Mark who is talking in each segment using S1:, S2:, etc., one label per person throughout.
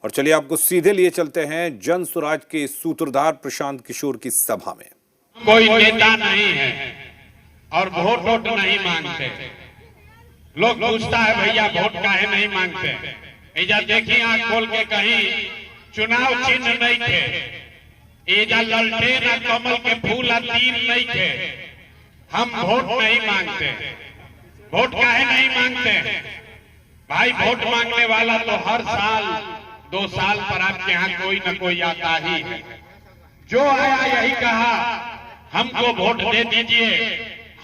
S1: और चलिए आपको सीधे लिए चलते हैं जन स्वराज के सूत्रधार प्रशांत किशोर की सभा में।
S2: कोई नेता नहीं है और वोट वोट नहीं मांगते। लोग पूछता है भैया वोट काहे नहीं मांगते। एजा देखिए आंख खोल के कहीं चुनाव चिन्ह नहीं थे, एजा ललटेन और कमल के फूल और तीन नहीं थे। हम वोट नहीं मांगते। वोट काहे नहीं मांगते भाई? वोट मांगने वाला तो हर साल 2 साल पर आपके यहाँ कोई न कोई आता ही है। जो आया यही कहा हमको वोट दे दीजिए,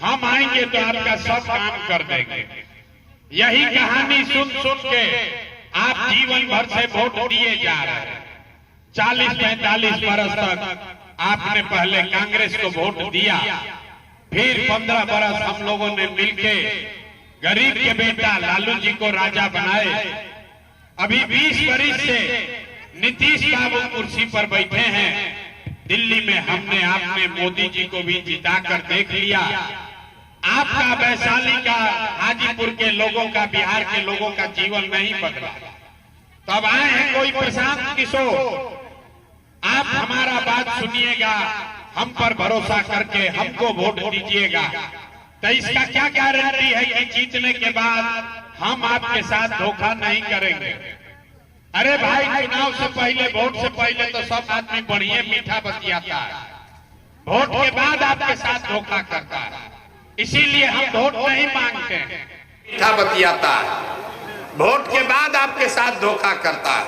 S2: हम आएंगे तो आपका सब काम कर देंगे। यही कहानी सुन सुन के आप जीवन भर से वोट दिए जा रहे हैं। 40-45 बरस तक आपने पहले कांग्रेस को वोट दिया, फिर 15 बरस हम लोगों ने मिलके गरीब के बेटा लालू जी को राजा बनाए। अभी 20 बरस से नीतीश बाबू कुर्सी पर बैठे हैं। दिल्ली में हमने आपने मोदी जी को भी जिताकर देख लिया। आपका वैशाली का, हाजीपुर के लोगों का, बिहार के लोगों का जीवन नहीं बदला। तब आए हैं कोई प्रशांत किशोर, आप हमारा बात सुनिएगा, हम पर भरोसा करके हमको वोट दीजिएगा। तो इसका क्या गारंटी है कि जीतने के बाद हम आपके साथ धोखा नहीं करेंगे? अरे भाई, चुनाव से पहले, वोट से पहले तो सब आदमी बढ़िया मीठा बतियाता है, वोट के बाद आपके साथ धोखा करता है। इसीलिए हम वोट नहीं मांगते हैं। मीठा बतियाता है, वोट के बाद आपके साथ धोखा करता है,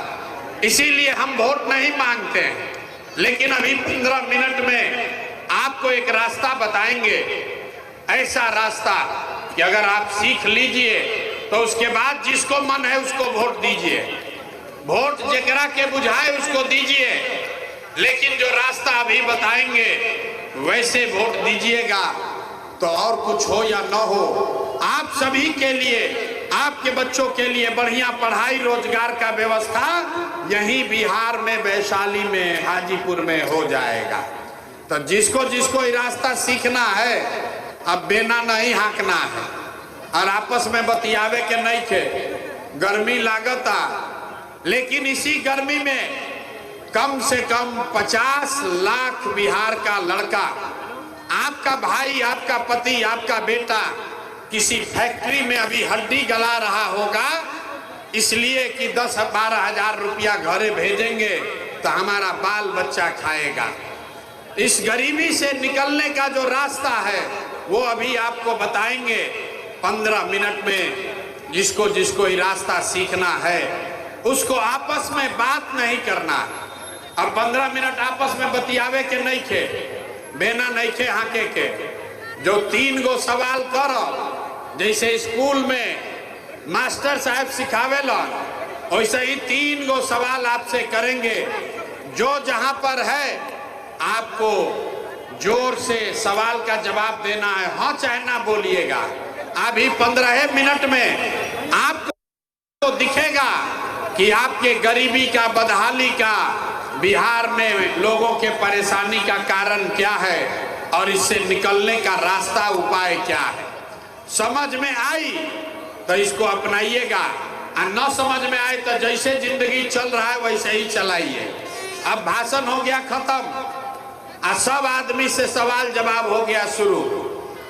S2: इसीलिए हम वोट नहीं मांगते हैं। लेकिन अभी 15 मिनट में आपको एक रास्ता बताएंगे, ऐसा रास्ता कि अगर आप सीख लीजिए तो उसके बाद जिसको मन है उसको वोट दीजिए। वोट जेकरा के बुझाए उसको दीजिए, लेकिन जो रास्ता अभी बताएंगे वैसे वोट दीजिएगा। तो और कुछ हो या न हो, आप सभी के लिए, आपके बच्चों के लिए बढ़िया पढ़ाई रोजगार का व्यवस्था यहीं बिहार में, वैशाली में, हाजीपुर में हो जाएगा। तो जिसको जिसको ये रास्ता सीखना है, अब बेना नहीं हाँकना है और आपस में बतियावे के नहीं थे। गर्मी लागता, लेकिन इसी गर्मी में कम से कम 50 लाख बिहार का लड़का, आपका भाई, आपका पति, आपका बेटा किसी फैक्ट्री में अभी हड्डी गला रहा होगा, इसलिए कि 10-12 हजार रुपया घरे भेजेंगे तो हमारा बाल बच्चा खाएगा। इस गरीबी से निकलने का जो रास्ता है वो अभी आपको बताएंगे 15 मिनट में। जिसको जिसको ये रास्ता सीखना है उसको आपस में बात नहीं करना। अब 15 मिनट आपस में बतियावे के नहीं खे, बेना नहीं खे हाँके के। जो 3 गो सवाल करो, जैसे स्कूल में मास्टर साहब सिखावेला, वैसे ही 3 गो सवाल आपसे करेंगे। जो जहां पर है आपको जोर से सवाल का जवाब देना है, हाँ चाहे ना बोलिएगा। अभी 15 मिनट में आपको दिखेगा कि आपके गरीबी का, बदहाली का, बिहार में लोगों के परेशानी का कारण क्या है और इससे निकलने का रास्ता, उपाय क्या है। समझ में आई तो इसको अपनाइएगा, और न समझ में आए तो जैसे जिंदगी चल रहा है वैसे ही चलाइए। अब भाषण हो गया खत्म और सब आदमी से सवाल जवाब हो गया शुरू,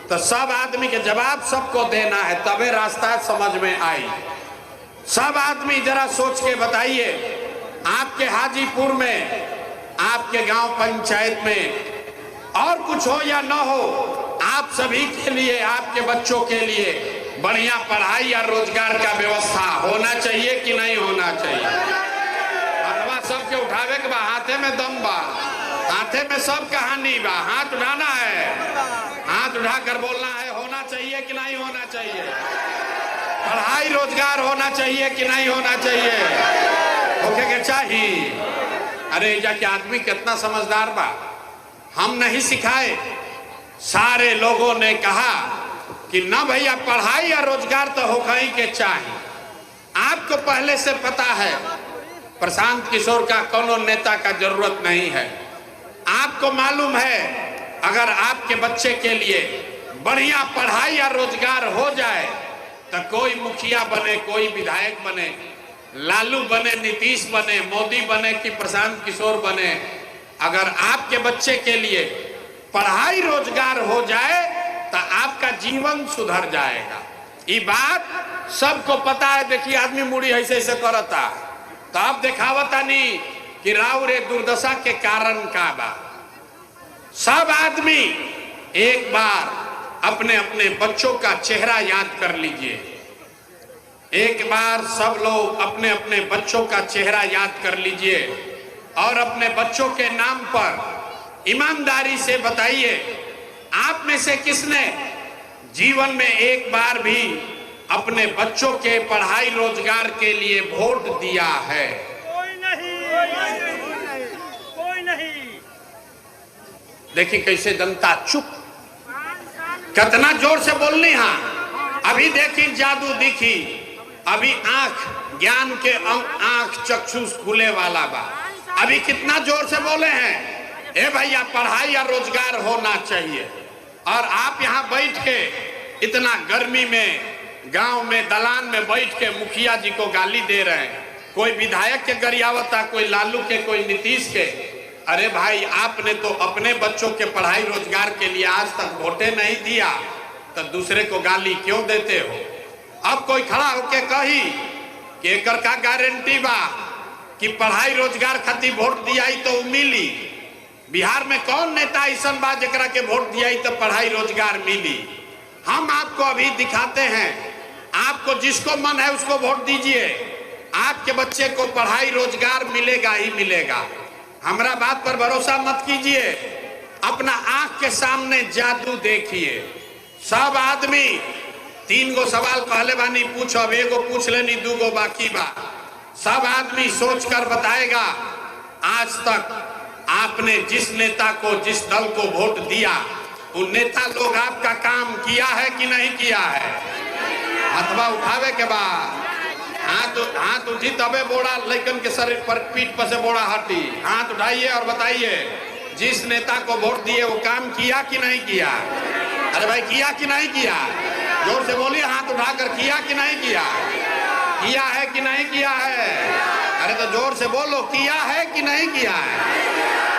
S2: तो सब आदमी के जवाब सबको देना है, तबे रास्ता समझ में आई। सब आदमी जरा सोच के बताइए, आपके हाजीपुर में, आपके गांव पंचायत में और कुछ हो या न हो, आप सभी के लिए, आपके बच्चों के लिए बढ़िया पढ़ाई या रोजगार का व्यवस्था होना चाहिए कि नहीं होना चाहिए? अथवा सबके उठावे के बा, हाथे में दम बा, हाथे में सब कहानी बा, हाथ उठाना है, हाथ उठाकर बोलना है, होना चाहिए कि नहीं होना चाहिए? पढ़ाई रोजगार होना चाहिए कि नहीं होना चाहिए? ओके के चाहिए। अरे जाके आदमी कितना समझदार बा, हम नहीं सिखाए, सारे लोगों ने कहा कि ना भैया पढ़ाई या रोजगार तो होगा ही के चाहिए। आपको पहले से पता है प्रशांत किशोर का कोनो नेता का जरूरत नहीं है। आपको मालूम है अगर आपके बच्चे के लिए बढ़िया पढ़ाई या रोजगार हो जाए तो कोई मुखिया बने, कोई विधायक बने, लालू बने, नीतीश बने, मोदी बने कि प्रशांत किशोर बने, अगर आपके बच्चे के लिए पढ़ाई रोजगार हो जाए तो आपका जीवन सुधर जाएगा। ये बात सबको पता है। देखिए आदमी मुड़ी ऐसे ऐसे करता तो आप दिखावता नहीं कि राव रे दुर्दशा के कारण का बा। सब आदमी एक बार अपने अपने बच्चों का चेहरा याद कर लीजिए। एक बार सब लोग अपने अपने बच्चों का चेहरा याद कर लीजिए और अपने बच्चों के नाम पर ईमानदारी से बताइए, आप में से किसने जीवन में एक बार भी अपने बच्चों के पढ़ाई रोजगार के लिए वोट दिया है?
S3: कोई नहीं, कोई नहीं।
S2: देखिए कैसे जनता चुप, कितना जोर से बोलनी। हाँ अभी देखी जादू दिखी, अभी आंख ज्ञान के आंख चक्षुष खुले वाला बा। अभी कितना जोर से बोले हैं, ए भैया पढ़ाई या रोजगार होना चाहिए। और आप यहाँ बैठ के इतना गर्मी में गांव में दलान में बैठ के मुखिया जी को गाली दे रहे हैं। कोई विधायक के गरियावता, कोई लालू के, कोई नीतीश के। अरे भाई आपने तो अपने बच्चों के पढ़ाई रोजगार के लिए आज तक वोटे नहीं दिया, तो दूसरे को गाली क्यों देते हो? अब कोई खड़ा होके कही कि एकर का गारंटी बा कि पढ़ाई रोजगार खातिर वोट दिया तो मिली। बिहार में कौन नेता ऐसा बा जरा के वोट दिया तो पढ़ाई रोजगार मिली? हम आपको अभी दिखाते हैं। आपको जिसको मन है उसको वोट दीजिए, आपके बच्चे को पढ़ाई रोजगार मिलेगा ही मिलेगा। हमरा बात पर भरोसा मत कीजिए, अपना आंख के सामने जादू देखिए। सब आदमी 3 गो सवाल कहले बानी, पूछो, अब एगो पूछ लेनी, 2 गो बाकी बा। सब आदमी सोच कर बताएगा आज तक आपने जिस नेता को, जिस दल को वोट दिया, उन नेता लोग आपका काम किया है कि नहीं किया है? अथवा उठावे के बाद हाथ उठी तबे बोड़ा लेकिन के शरीर पर, पीठ पर से बोड़ा हटी। हाथ उठाइए और बताइए जिस नेता को वोट दिए वो काम किया कि नहीं किया? अरे भाई किया कि नहीं किया? जोर से बोलिए, हाथ उठाकर किया कि नहीं किया? किया है कि नहीं किया है? अरे तो जोर से बोलो, किया है कि नहीं किया है?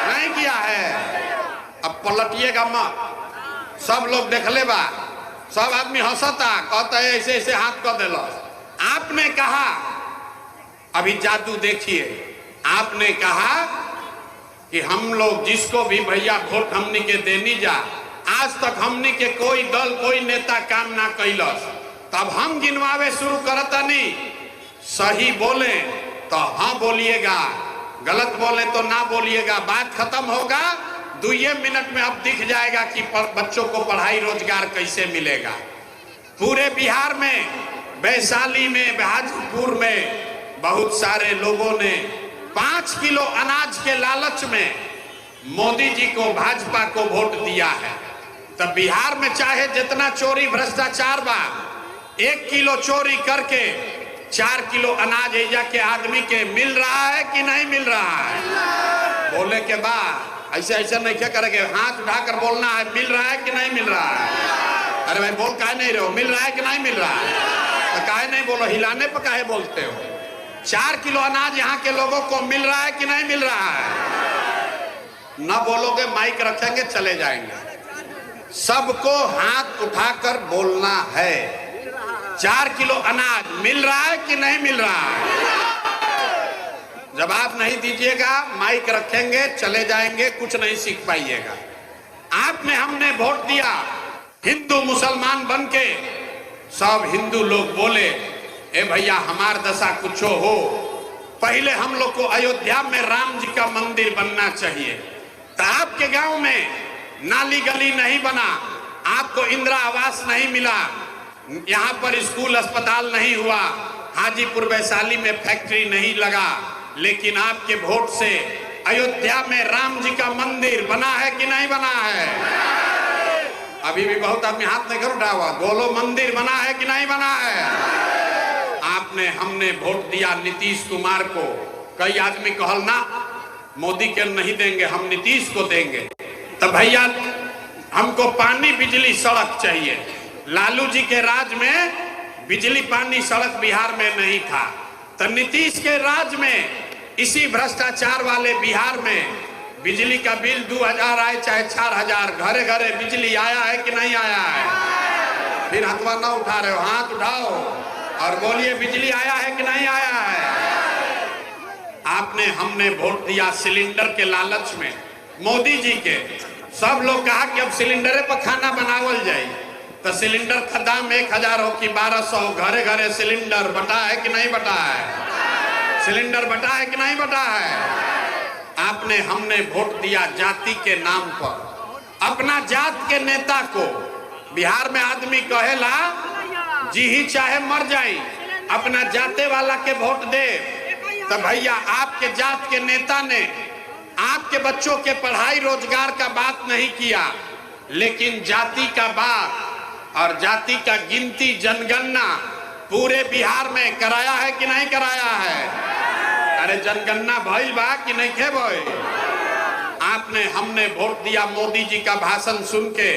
S2: नहीं किया है। अब पलटिएगा मत, सब लोग देख ले बा, सब आदमी हंसता, कहता है ऐसे ऐसे हाथ कर देलो। आपने कहा, अभी जादू देखिए, आपने कहा कि हम लोग जिसको भी भैया वोट हमनी के देनी जा, आज तक हमनी के कोई दल, कोई नेता काम ना कैलस। तब हम गिनवावे शुरू करता नहीं। सही बोले तो हाँ बोलिएगा, गलत बोले तो ना बोलिएगा। बात खत्म होगा, 2 मिनट में अब दिख जाएगा कि बच्चों को पढ़ाई रोजगार कैसे मिलेगा। पूरे बिहार में, वैशाली में, हाजीपुर में बहुत सारे लोगों ने 5 किलो अनाज के लालच में मोदी जी को, भाजपा को वोट दिया है। तब बिहार में चाहे जितना चोरी भ्रष्टाचार बा, 1 किलो चोरी करके 4 किलो अनाज एजा के आदमी के मिल रहा है कि नहीं मिल रहा है? बोले के बाद ऐसे ऐसे नहीं क्या करेंगे, हाथ उठाकर बोलना है, मिल रहा है कि नहीं मिल रहा है? अरे भाई बोल काहे नहीं रहे हो, मिल रहा है कि नहीं मिल रहा है? तो काहे नहीं बोलो, हिलाने पर काहे बोलते हो? 4 किलो अनाज यहाँ के लोगों को मिल रहा है कि नहीं मिल रहा है? ना बोलोगे माइक रखेंगे चले जाएंगे। सबको हाथ उठाकर बोलना है, 4 किलो अनाज मिल रहा है कि नहीं मिल रहा है? जवाब नहीं दीजिएगा, माइक रखेंगे चले जाएंगे, कुछ नहीं सीख पाइएगा। आपने, हमने वोट दिया, हिंदू मुसलमान बन के सब हिंदू लोग बोले, ए भैया हमार दशा कुछ हो, पहले हम लोग को अयोध्या में राम जी का मंदिर बनना चाहिए। तो आपके गांव में नाली गली नहीं बना, आपको इंदिरा आवास नहीं मिला, यहाँ पर स्कूल अस्पताल नहीं हुआ, हाजीपुर वैशाली में फैक्ट्री नहीं लगा, लेकिन आपके वोट से अयोध्या में राम जी का मंदिर बना है कि नहीं बना है? अभी भी बहुत आदमी हाथ नहीं कर उठा हुआ, बोलो मंदिर बना है कि नहीं बना है? आपने, हमने वोट दिया नीतीश कुमार को। कई आदमी कहल ना मोदी के नहीं देंगे, हम नीतीश को देंगे। तब भैया हमको पानी, बिजली, सड़क चाहिए। लालू जी के राज में बिजली, पानी, सड़क बिहार में नहीं था। तो नीतीश के राज में इसी भ्रष्टाचार वाले बिहार में बिजली का बिल 2000 आए चाहे 4000, घरे घरे बिजली आया है कि नहीं आया है? फिर हाथवा ना उठा रहे हो, हाथ उठाओ और बोलिए बिजली आया है कि नहीं आया है? आपने हमने वोट दिया सिलेंडर के लालच में, मोदी जी के। सब लोग कहा कि अब सिलेंडर पर खाना बनावल जाए, तो सिलेंडर का दाम 1000 हो कि 1200, घरे घरे सिलेंडर बटा है कि नहीं बटा है? सिलेंडर बटा है कि नहीं बटा है? आपने हमने वोट दिया जाति के नाम पर, अपना जात के नेता को। बिहार में आदमी कहेला जी ही चाहे मर जाए, अपना जाते वाला के वोट दे। तो भैया आपके जात के नेता ने आपके बच्चों के पढ़ाई रोजगार का बात नहीं किया, लेकिन जाति का बात और जाति का गिनती जनगणना पूरे बिहार में कराया है कि नहीं कराया है? अरे जनगणना भइल बा कि नहीं खे भाई? आपने हमने वोट दिया मोदी जी का भाषण सुन के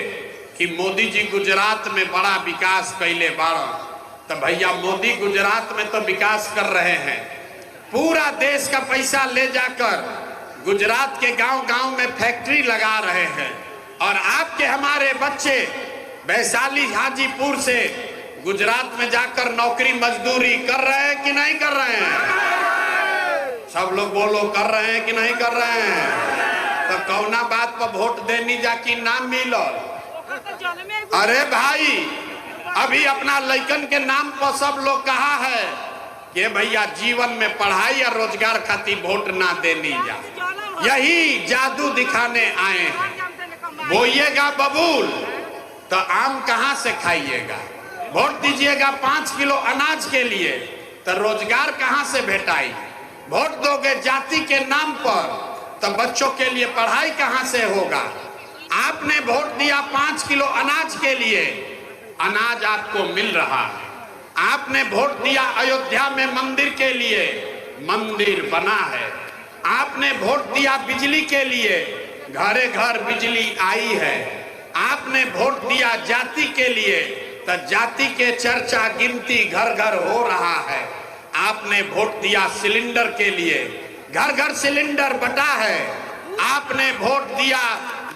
S2: कि मोदी जी गुजरात में बड़ा विकास कैले बाड़ा। तो भैया मोदी गुजरात में तो विकास कर रहे हैं, पूरा देश का पैसा ले जाकर गुजरात के गांव-गांव में फैक्ट्री लगा रहे हैं। और आपके हमारे बच्चे वैशाली हाजीपुर से गुजरात में जाकर नौकरी मजदूरी कर रहे हैं कि नहीं कर रहे हैं? सब लोग बोलो कर रहे हैं कि नहीं कर रहे हैं? तो कौना बात पर वोट देनी जाकि नाम मिलो? अरे भाई अभी अपना लइकन के नाम पर सब लोग कहा है कि भैया जीवन में पढ़ाई और रोजगार खातिर वोट ना देनी जा। यही जादू दिखाने आए हैं। बोइएगा बबूल तो आम कहां से खाइएगा? वोट दीजिएगा 5 किलो अनाज के लिए तो रोजगार कहां से भेटाई? वोट दोगे जाति के नाम पर तो बच्चों के लिए पढ़ाई कहां से होगा? आपने वोट दिया 5 किलो अनाज के लिए, अनाज आपको मिल रहा है। आपने वोट दिया अयोध्या में मंदिर के लिए, मंदिर बना है। आपने वोट दिया बिजली के लिए, घरे घर बिजली आई है। आपने वोट दिया जाति के लिए तो जाति के चर्चा गिनती घर घर हो रहा है। आपने वोट दिया सिलेंडर के लिए, घर घर सिलेंडर बटा है। आपने वोट दिया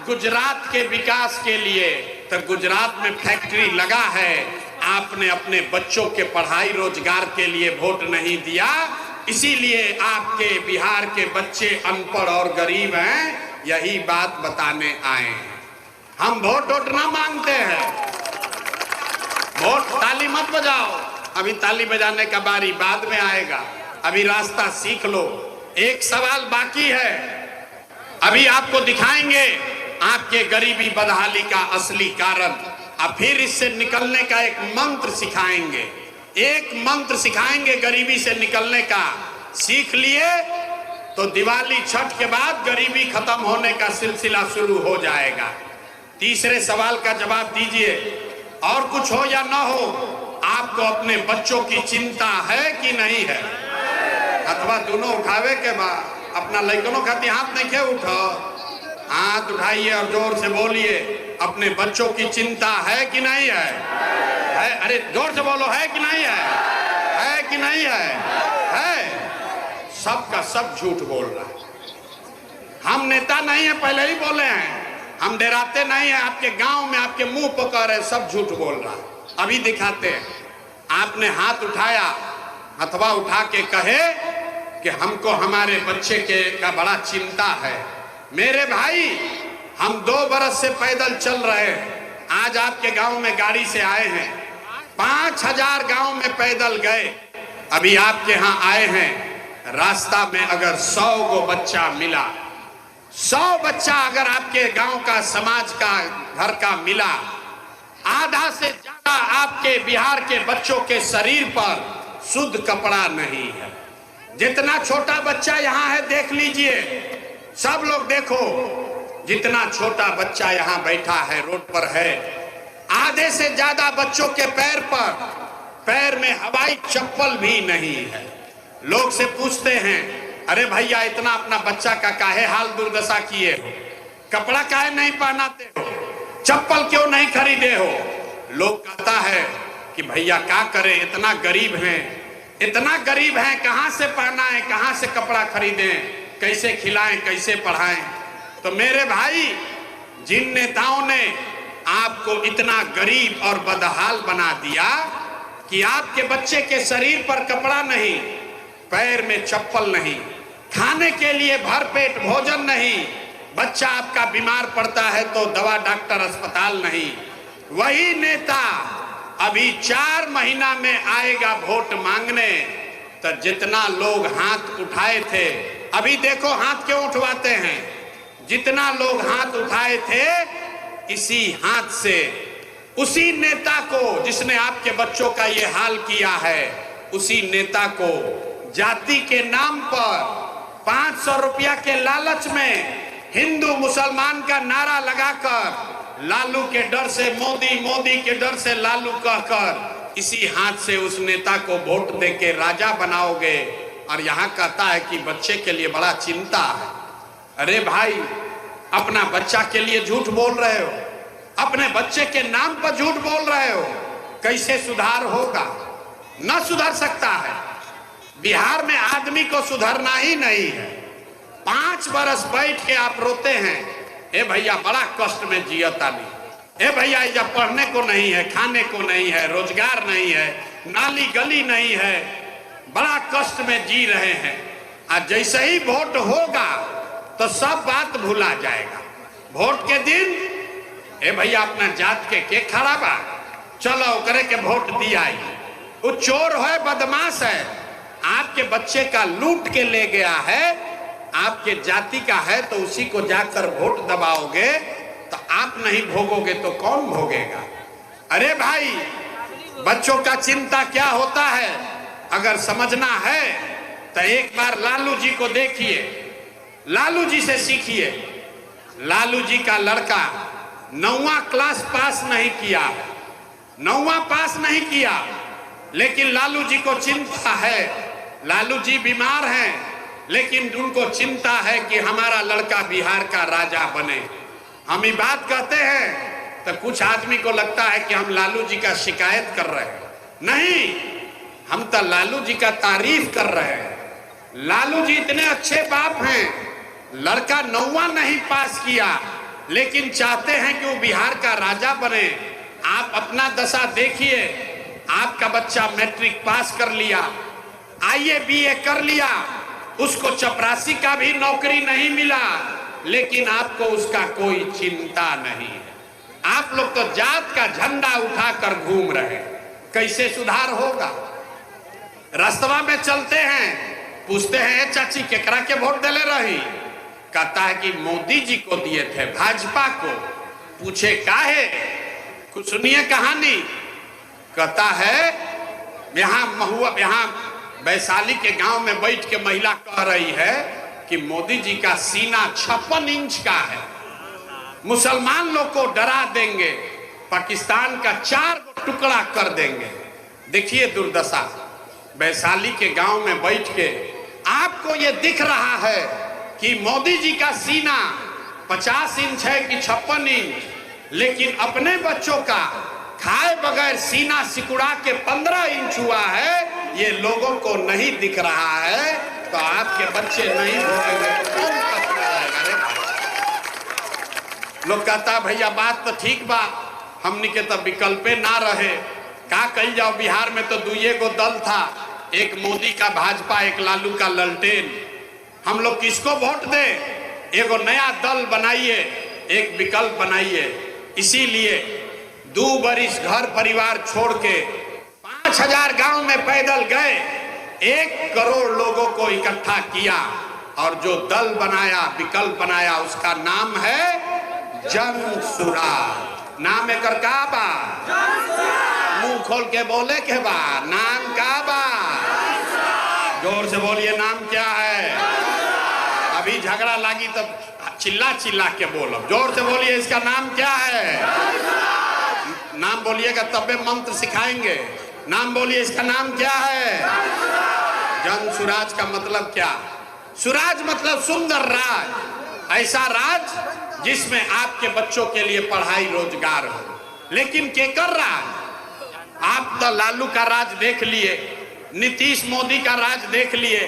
S2: गुजरात के विकास के लिए तो गुजरात में फैक्ट्री लगा है। आपने अपने बच्चों के पढ़ाई रोजगार के लिए वोट नहीं दिया, इसीलिए आपके बिहार के बच्चे अनपढ़ और गरीब हैं। यही बात बताने आए हैं। हम वोट ना मांगते हैं। वोट ताली मत बजाओ, अभी ताली बजाने का बारी बाद में आएगा। अभी रास्ता सीख लो। एक सवाल बाकी है, अभी आपको दिखाएंगे आपके गरीबी बदहाली का असली कारण। अब फिर इससे निकलने का एक मंत्र सिखाएंगे, एक मंत्र सिखाएंगे गरीबी से निकलने का। सीख लिए तो दिवाली छठ के बाद गरीबी खत्म होने का सिलसिला शुरू हो जाएगा। तीसरे सवाल का जवाब दीजिए, और कुछ हो या ना हो, आपको अपने बच्चों की चिंता है कि नहीं है? अथवा दोनों उठावे के बाद अपना लड़कों खातिर हाथ नहीं खे उठो, हाथ उठाइए और जोर से बोलिए, अपने बच्चों की चिंता है कि नहीं है? है? अरे जोर से बोलो, है कि नहीं है? है कि नहीं है? है? सबका सब झूठ बोल रहा है। हम नेता नहीं है, पहले ही बोले हैं, हम डराते नहीं है। आपके गांव में आपके मुंह पकड़ रहे, सब झूठ बोल रहा है। अभी दिखाते हैं। आपने हाथ उठाया, हथवा उठा के कहे कि हमको हमारे बच्चे के का बड़ा चिंता है। मेरे भाई, हम 2 बरस से पैदल चल रहे हैं, आज आपके गांव में गाड़ी से आए हैं। 5000 गांव में पैदल गए, अभी आपके यहाँ आए हैं। रास्ता में अगर 100 गो बच्चा मिला, 100 बच्चा अगर आपके गांव का समाज का घर का मिला, आधा से ज्यादा आपके बिहार के बच्चों के शरीर पर शुद्ध कपड़ा नहीं है। जितना छोटा बच्चा यहाँ है देख लीजिए, सब लोग देखो, जितना छोटा बच्चा यहाँ बैठा है रोड पर है, आधे से ज्यादा बच्चों के पैर में हवाई चप्पल भी नहीं है। लोग से पूछते हैं, अरे भैया इतना अपना बच्चा का काहे हाल दुर्दशा किए हो, कपड़ा काहे नहीं पहनाते हो, चप्पल क्यों नहीं खरीदे हो? लोग कहता है कि भैया क्या करें, इतना गरीब हैं, इतना गरीब हैं, कहां से पहनाएं, कहां से कपड़ा खरीदें, कैसे खिलाएं, कैसे पढ़ाएं। तो मेरे भाई, जिन नेताओं ने आपको इतना गरीब और बदहाल बना दिया कि आपके बच्चे के शरीर पर कपड़ा नहीं, पैर में चप्पल नहीं, खाने के लिए भरपेट भोजन नहीं, बच्चा आपका बीमार पड़ता है तो दवा डॉक्टर अस्पताल नहीं, वही नेता अभी 4 महीना में आएगा वोट मांगने। तो जितना लोग हाथ उठाए थे, अभी देखो हाथ क्यों उठवाते हैं, जितना लोग हाथ उठाए थे इसी हाथ से उसी नेता को, जिसने आपके बच्चों का ये हाल किया है, उसी नेता को जाति के नाम पर 500 रुपया के लालच में हिंदू मुसलमान का नारा लगाकर, लालू के डर से मोदी, मोदी के डर से लालू कहकर, इसी हाथ से उस नेता को वोट देके राजा बनाओगे। और यहाँ कहता है कि बच्चे के लिए बड़ा चिंता है। अरे भाई, अपना बच्चा के लिए झूठ बोल रहे हो, अपने बच्चे के नाम पर झूठ बोल रहे हो, कैसे सुधार होगा? न सुधर सकता है। बिहार में आदमी को सुधरना ही नहीं है। 5 बरस बैठ के आप रोते हैं, ए भैया बड़ा कष्ट में जियता नहीं, ए भैया जब पढ़ने को नहीं है, खाने को नहीं है, रोजगार नहीं है, नाली गली नहीं है, बड़ा कष्ट में जी रहे हैं। आज जैसे ही वोट होगा तो सब बात भुला जाएगा। वोट के दिन ए भैया अपना जात के खड़ा बा, चलो करे के वोट दिया, वो चोर है, बदमाश है, आपके बच्चे का लूट के ले गया है, आपके जाति का है, तो उसी को जाकर वोट दबाओगे तो आप नहीं भोगोगे तो कौन भोगेगा? अरे भाई, बच्चों का चिंता क्या होता है अगर समझना है तो एक बार लालू जी को देखिए, लालू जी से सीखिए। लालू जी का लड़का 9वां क्लास पास नहीं किया, 9वां पास नहीं किया, लेकिन लालू जी को चिंता है, लालू जी बीमार हैं, लेकिन उनको चिंता है कि हमारा लड़का बिहार का राजा बने। हम ये बात कहते हैं तो कुछ आदमी को लगता है कि हम लालू जी का शिकायत कर रहे हैं। नहीं, हम तो लालू जी का तारीफ कर रहे हैं। लालू जी इतने अच्छे बाप हैं, लड़का 9वां नहीं पास किया, लेकिन चाहते हैं कि वो बिहार का राजा बने। आप अपना दशा देखिए, आपका बच्चा मैट्रिक पास कर लिया, आईए बीए कर लिया, उसको चपरासी का भी नौकरी नहीं मिला, लेकिन आपको उसका कोई चिंता नहीं है। आप लोग तो जात का झंडा उठाकर घूम रहे। कैसे सुधार होगा? रास्ता में चलते हैं, पूछते हैं चाची केकरा के वोट दिले रही, कहता है कि मोदी जी को दिए थे, भाजपा को। पूछे काहे? कुछ सुनिए कहानी। कहता है यहाँ वैशाली के गांव में बैठ के महिला कह रही है कि मोदी जी का सीना 56 इंच का है, मुसलमान लोग को डरा देंगे, पाकिस्तान का 4 टुकड़ा कर देंगे। देखिए दुर्दशा। वैशाली के गांव में बैठ के आपको ये दिख रहा है कि मोदी जी का सीना 50 इंच है कि 56 इंच, लेकिन अपने बच्चों का खाए बगैर सीना सिकुड़ा के 15 इंच हुआ है, ये लोगों को नहीं दिख रहा है। तो आपके बच्चे नहीं भोगेंगे तो कौन कष्ट रहेगा रे? लोग कहता भैया बात तो ठीक बा, हमनी के तो विकल्पे ना रहे, का कही जाओ। बिहार में तो 2 गो दल था, एक मोदी का भाजपा, एक लालू का ललटेन। हम लोग किसको वोट दे? एगो नया दल बनाइए, एक विकल्प बनाइए। इसीलिए 2 बरिस घर परिवार छोड़ के 5000 गांव में पैदल गए, 1 करोड़ लोगों को इकट्ठा किया और जो दल बनाया, विकल्प बनाया, उसका नाम है जन सुराज। नाम एकर का बा? मुंह खोल के बोले के बा, नाम का बा? जोर से बोलिए, नाम क्या है? अभी झगड़ा लगी तब चिल्ला चिल्ला के बोलो, जोर से बोलिए, इसका नाम क्या है? नाम बोलिएगा तब मंत्र सिखाएंगे। नाम बोलिए, इसका नाम क्या है? जन सुराज का मतलब क्या? सुराज मतलब सुंदर राज, ऐसा राज जिसमें आपके बच्चों के लिए पढ़ाई रोजगार हो। लेकिन केकर राज? आप तो लालू का राज देख लिए, नीतीश मोदी का राज देख लिए,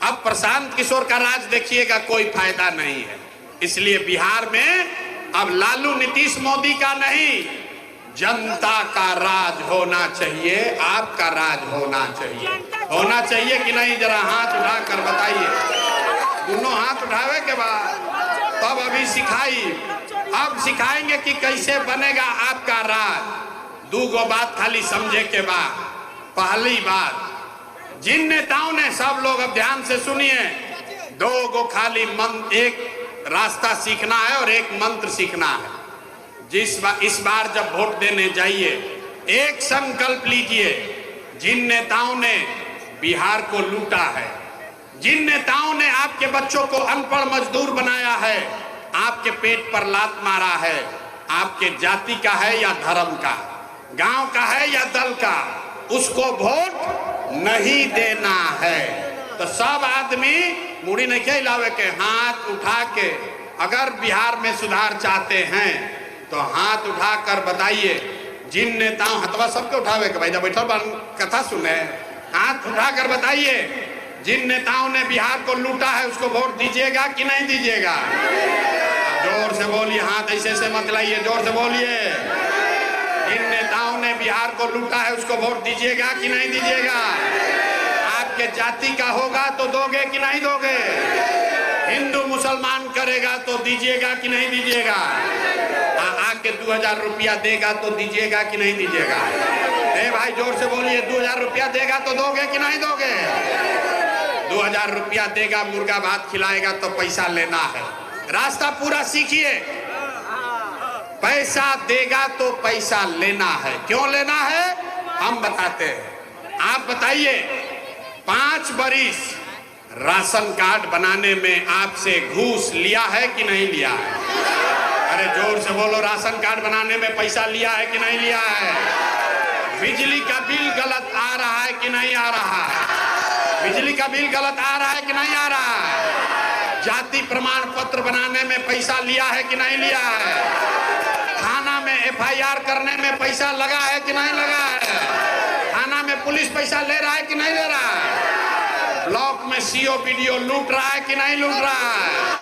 S2: अब प्रशांत किशोर का राज देखिएगा, कोई फायदा नहीं है। इसलिए बिहार में अब लालू नीतीश मोदी का नहीं, जनता का राज होना चाहिए, आपका राज होना चाहिए। होना चाहिए कि नहीं? जरा हाथ उठा कर बताइए। दोनों हाथ उठावे के बाद तब अभी सिखाई, अब सिखाएंगे कि कैसे बनेगा आपका राज। दो गो बात खाली समझे के बाद। पहली बात, जिन नेताओं ने, सब लोग अब ध्यान से सुनिए, दो गो खाली मंत्र, एक रास्ता सीखना है और एक मंत्र सीखना है। इस बार जब वोट देने जाइए, एक संकल्प लीजिए, जिन नेताओं ने बिहार को लूटा है, जिन नेताओं ने आपके बच्चों को अनपढ़ मजदूर बनाया है, आपके पेट पर लात मारा है, आपके जाति का है या धर्म का, गांव का है या दल का, उसको वोट नहीं देना है। तो सब आदमी मुड़ी नहीं खिलावे के, हाथ उठा के, अगर बिहार में सुधार चाहते हैं तो हाथ उठाकर बताइए। जिन नेताओं, हथवा सबके उठावे के भाई, जब बैठल बन कथा सुने, हाथ उठाकर बताइए, जिन नेताओं ने बिहार को लूटा है उसको वोट दीजिएगा कि नहीं दीजिएगा? जोर से बोलिए, हाथ ऐसे ऐसे मत लाइए, जोर से बोलिए। जिन नेताओं ने बिहार को लूटा है उसको वोट दीजिएगा कि नहीं दीजिएगा? आपके जाति का होगा तो दोगे कि नहीं दोगे? हिंदू मुसलमान करेगा तो दीजिएगा कि नहीं दीजिएगा? आके 2000 रुपया देगा तो दीजिएगा कि नहीं दीजिएगा? भाई जोर से बोलिए, 2000 रुपया देगा तो दोगे कि नहीं दोगे? 2000 रुपया देगा, मुर्गा भात खिलाएगा तो पैसा लेना है। रास्ता पूरा सीखिए। पैसा देगा तो पैसा लेना है। क्यों लेना है हम बताते हैं। आप बताइए, 5 बरिस राशन कार्ड बनाने में आपसे घूस लिया है कि नहीं लिया है? अरे जोर से बोलो, राशन कार्ड बनाने में पैसा लिया है कि नहीं लिया है? बिजली का बिल गलत आ रहा है कि नहीं आ रहा है? बिजली का बिल गलत आ रहा है कि नहीं आ रहा है? जाति प्रमाण पत्र बनाने में पैसा लिया है कि नहीं लिया है? थाना में FIR करने में पैसा लगा है कि नहीं लगा है? थाना में पुलिस पैसा ले रहा है कि नहीं ले रहा है? ब्लॉक में CO BDO लूट रहा है कि नहीं लूट रहा है?